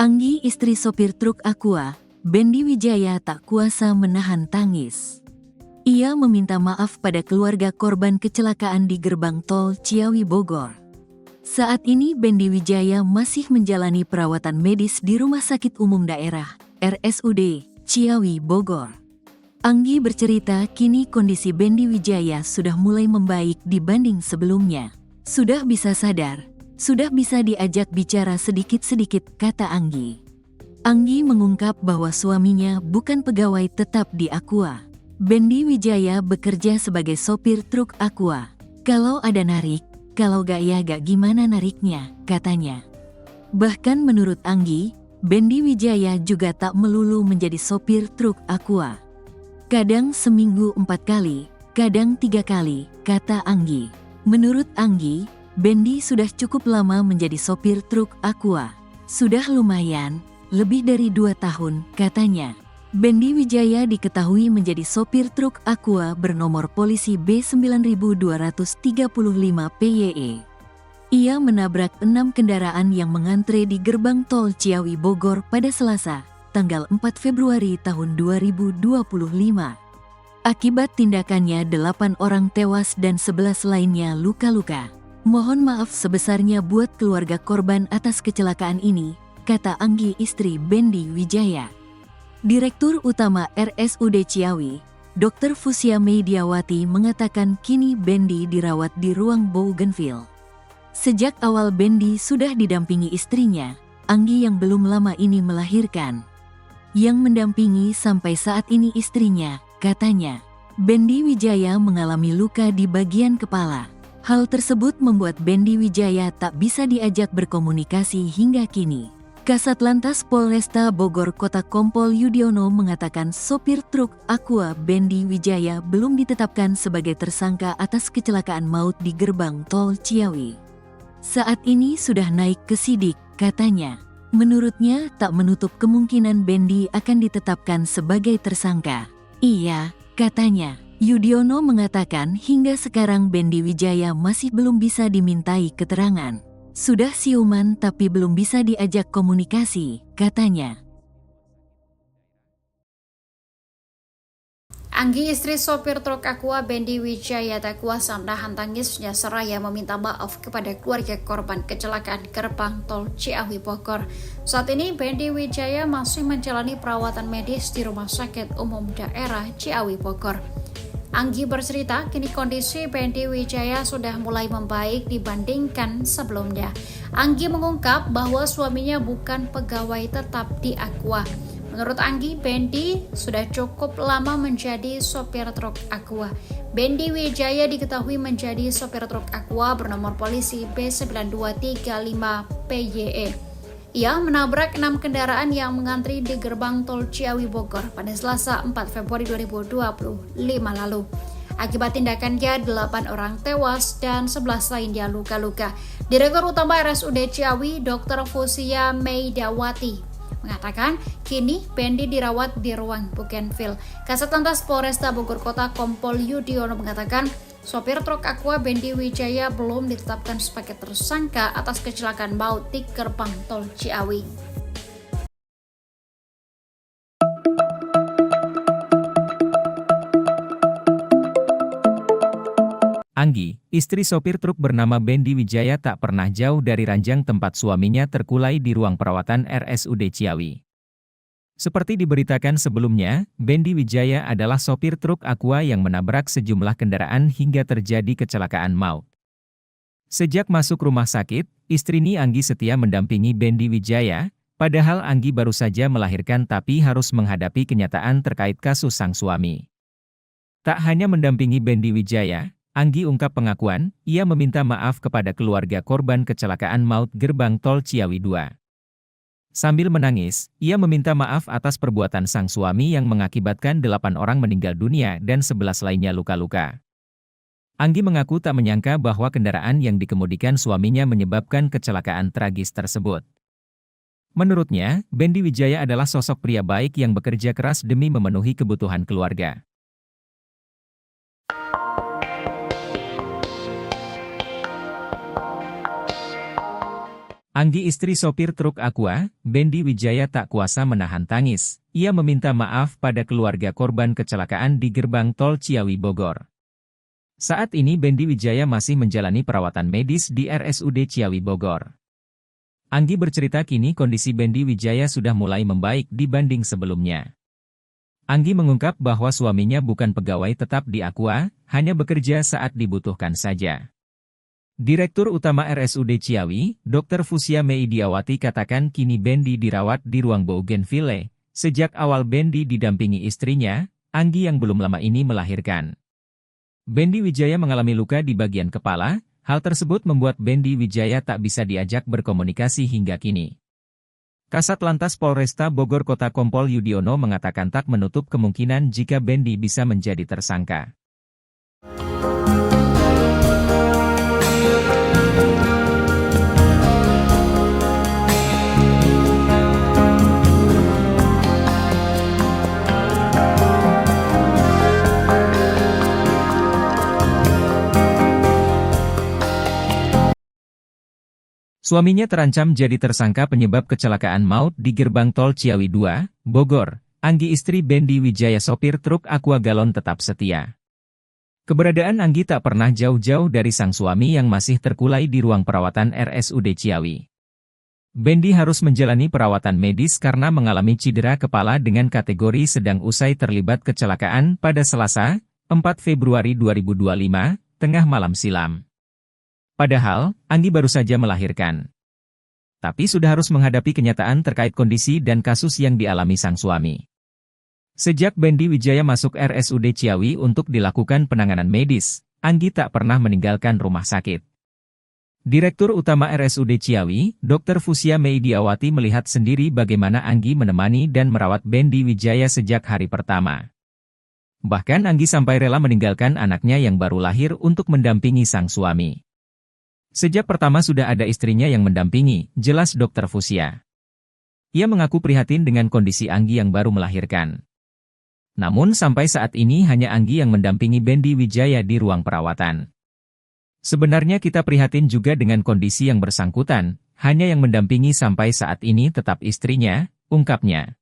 Anggi, istri sopir truk Aqua, Bendy Wijaya tak kuasa menahan tangis. Ia meminta maaf pada keluarga korban kecelakaan di gerbang tol Ciawi Bogor. Saat ini Bendy Wijaya masih menjalani perawatan medis di Rumah Sakit Umum Daerah, RSUD, Ciawi Bogor. Anggi bercerita kini kondisi Bendy Wijaya sudah mulai membaik dibanding sebelumnya. Sudah bisa sadar, sudah bisa diajak bicara sedikit-sedikit, kata Anggi. Anggi mengungkap bahwa suaminya bukan pegawai tetap di Aqua. Bendy Wijaya bekerja sebagai sopir truk Aqua. Kalau ada narik, kalau gak ya gak gimana nariknya, katanya. Bahkan menurut Anggi, Bendy Wijaya juga tak melulu menjadi sopir truk Aqua. Kadang seminggu 4 kali, kadang 3 kali, kata Anggi. Menurut Anggi, Bendy sudah cukup lama menjadi sopir truk Aqua. Sudah lumayan, lebih dari 2 tahun, katanya. Bendy Wijaya diketahui menjadi sopir truk Aqua bernomor polisi B9235 PYE. Ia menabrak 6 kendaraan yang mengantre di gerbang tol Ciawi Bogor pada Selasa, tanggal 4 Februari tahun 2025. Akibat tindakannya 8 orang tewas dan 11 lainnya luka-luka. Mohon maaf sebesarnya buat keluarga korban atas kecelakaan ini, kata Anggi, istri Bendy Wijaya. Direktur Utama RSUD Ciawi, Dr. Fusia Mediawati mengatakan kini Bendy dirawat di ruang Bougainville. Sejak awal Bendy sudah didampingi istrinya, Anggi yang belum lama ini melahirkan. Yang mendampingi sampai saat ini istrinya, katanya. Bendy Wijaya mengalami luka di bagian kepala. Hal tersebut membuat Bendy Wijaya tak bisa diajak berkomunikasi hingga kini. Kasatlantas Polresta Bogor Kota Kompol Yudiono mengatakan sopir truk Aqua Bendy Wijaya belum ditetapkan sebagai tersangka atas kecelakaan maut di gerbang tol Ciawi. Saat ini sudah naik ke sidik, katanya. Menurutnya tak menutup kemungkinan Bendy akan ditetapkan sebagai tersangka. Iya, katanya. Yudiono mengatakan hingga sekarang Bendy Wijaya masih belum bisa dimintai keterangan. Sudah siuman tapi belum bisa diajak komunikasi, katanya. Anggi, istri sopir truk Aqua Bendy Wijaya tak kuasa menahan tangisnya seraya meminta maaf kepada keluarga korban kecelakaan gerbang tol Ciawi Bogor. Saat ini Bendy Wijaya masih menjalani perawatan medis di Rumah Sakit Umum Daerah Ciawi Bogor. Anggi bercerita kini kondisi Bendy Wijaya sudah mulai membaik dibandingkan sebelumnya. Anggi mengungkap bahwa suaminya bukan pegawai tetap di Aqua. Menurut Anggi, Bendy sudah cukup lama menjadi sopir truk Aqua. Bendy Wijaya diketahui menjadi sopir truk Aqua bernomor polisi B9235 PYE. Ia menabrak 6 kendaraan yang mengantri di gerbang tol Ciawi Bogor pada Selasa 4 Februari 2025 lalu. Akibat tindakannya 8 orang tewas dan 11 lainnya luka-luka. Direktur Utama RSUD Ciawi, Dr. Fusia Mediawati, mengatakan kini Bendy dirawat di ruang Bougainville. Kasatlantas Polresta Bogor Kota Kompol Yudiono mengatakan sopir truk Aqua Bendy Wijaya belum ditetapkan sebagai tersangka atas kecelakaan maut di gerbang tol Ciawi. Anggi, istri sopir truk bernama Bendy Wijaya tak pernah jauh dari ranjang tempat suaminya terkulai di ruang perawatan RSUD Ciawi. Seperti diberitakan sebelumnya, Bendy Wijaya adalah sopir truk Aqua yang menabrak sejumlah kendaraan hingga terjadi kecelakaan maut. Sejak masuk rumah sakit, istri Anggi setia mendampingi Bendy Wijaya, padahal Anggi baru saja melahirkan tapi harus menghadapi kenyataan terkait kasus sang suami. Tak hanya mendampingi Bendy Wijaya, Anggi ungkap pengakuan, ia meminta maaf kepada keluarga korban kecelakaan maut gerbang tol Ciawi 2. Sambil menangis, ia meminta maaf atas perbuatan sang suami yang mengakibatkan 8 orang meninggal dunia dan 11 lainnya luka-luka. Anggi mengaku tak menyangka bahwa kendaraan yang dikemudikan suaminya menyebabkan kecelakaan tragis tersebut. Menurutnya, Bendy Wijaya adalah sosok pria baik yang bekerja keras demi memenuhi kebutuhan keluarga. Anggi istri sopir truk Aqua, Bendy Wijaya tak kuasa menahan tangis. Ia meminta maaf pada keluarga korban kecelakaan di gerbang tol Ciawi Bogor. Saat ini Bendy Wijaya masih menjalani perawatan medis di RSUD Ciawi Bogor. Anggi bercerita kini kondisi Bendy Wijaya sudah mulai membaik dibanding sebelumnya. Anggi mengungkap bahwa suaminya bukan pegawai tetap di Aqua, hanya bekerja saat dibutuhkan saja. Direktur Utama RSUD Ciawi, Dr. Fusia Meidiawati katakan kini Bendy dirawat di ruang Bougainville. Sejak awal Bendy didampingi istrinya, Anggi yang belum lama ini melahirkan. Bendy Wijaya mengalami luka di bagian kepala, hal tersebut membuat Bendy Wijaya tak bisa diajak berkomunikasi hingga kini. Kasat Lantas Polresta Bogor Kota Kompol Yudiono mengatakan tak menutup kemungkinan jika Bendy bisa menjadi tersangka. Suaminya terancam jadi tersangka penyebab kecelakaan maut di gerbang tol Ciawi 2, Bogor. Anggi istri Bendy Wijaya sopir truk Aqua galon tetap setia. Keberadaan Anggi tak pernah jauh-jauh dari sang suami yang masih terkulai di ruang perawatan RSUD Ciawi. Bendy harus menjalani perawatan medis karena mengalami cedera kepala dengan kategori sedang usai terlibat kecelakaan pada Selasa, 4 Februari 2025, tengah malam silam. Padahal, Anggi baru saja melahirkan. Tapi sudah harus menghadapi kenyataan terkait kondisi dan kasus yang dialami sang suami. Sejak Bendy Wijaya masuk RSUD Ciawi untuk dilakukan penanganan medis, Anggi tak pernah meninggalkan rumah sakit. Direktur Utama RSUD Ciawi, Dr. Fusia Meidiawati melihat sendiri bagaimana Anggi menemani dan merawat Bendy Wijaya sejak hari pertama. Bahkan Anggi sampai rela meninggalkan anaknya yang baru lahir untuk mendampingi sang suami. Sejak pertama sudah ada istrinya yang mendampingi, jelas Dr. Fusia. Ia mengaku prihatin dengan kondisi Anggi yang baru melahirkan. Namun sampai saat ini hanya Anggi yang mendampingi Bendy Wijaya di ruang perawatan. Sebenarnya kita prihatin juga dengan kondisi yang bersangkutan, hanya yang mendampingi sampai saat ini tetap istrinya, ungkapnya.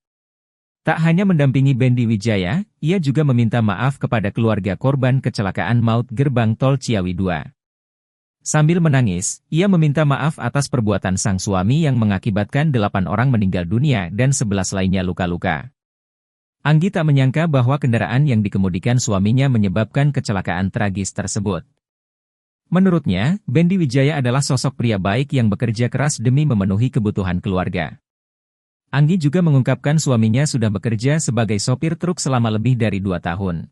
Tak hanya mendampingi Bendy Wijaya, ia juga meminta maaf kepada keluarga korban kecelakaan maut gerbang tol Ciawi 2. Sambil menangis, ia meminta maaf atas perbuatan sang suami yang mengakibatkan 8 orang meninggal dunia dan 11 lainnya luka-luka. Anggi tak menyangka bahwa kendaraan yang dikemudikan suaminya menyebabkan kecelakaan tragis tersebut. Menurutnya, Bendy Wijaya adalah sosok pria baik yang bekerja keras demi memenuhi kebutuhan keluarga. Anggi juga mengungkapkan suaminya sudah bekerja sebagai sopir truk selama lebih dari 2 tahun.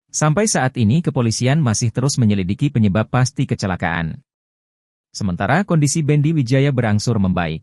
Sampai saat ini kepolisian masih terus menyelidiki penyebab pasti kecelakaan. Sementara kondisi Bendy Wijaya berangsur membaik.